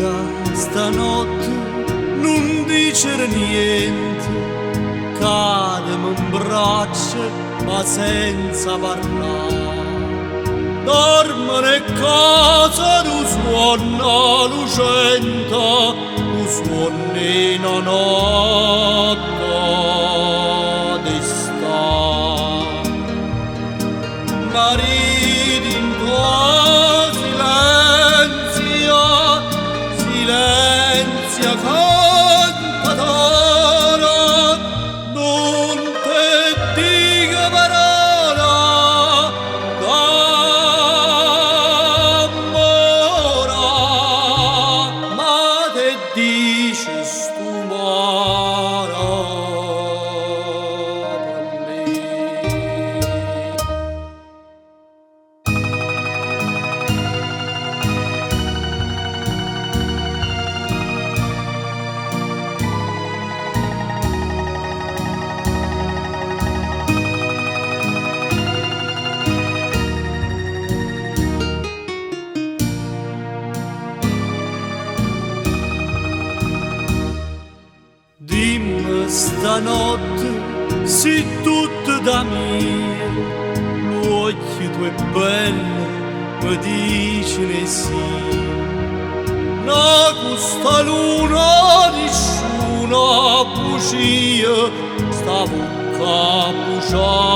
Ascolta stanotte, non dicere niente, cademi in braccia ma senza parlare. Dormere casa tu suona lucente, tu suoni una notte d'estate. Mariti in tuo silenzio, silenzio cantatore, non te dica parola d'amore, ma te dice st'umore per me. Dimmi stanotte se tutto da mia, l'occhio tuo è bello, mi dice di sì. No, questa luna nessuna bugia, sta bocca bugiarda.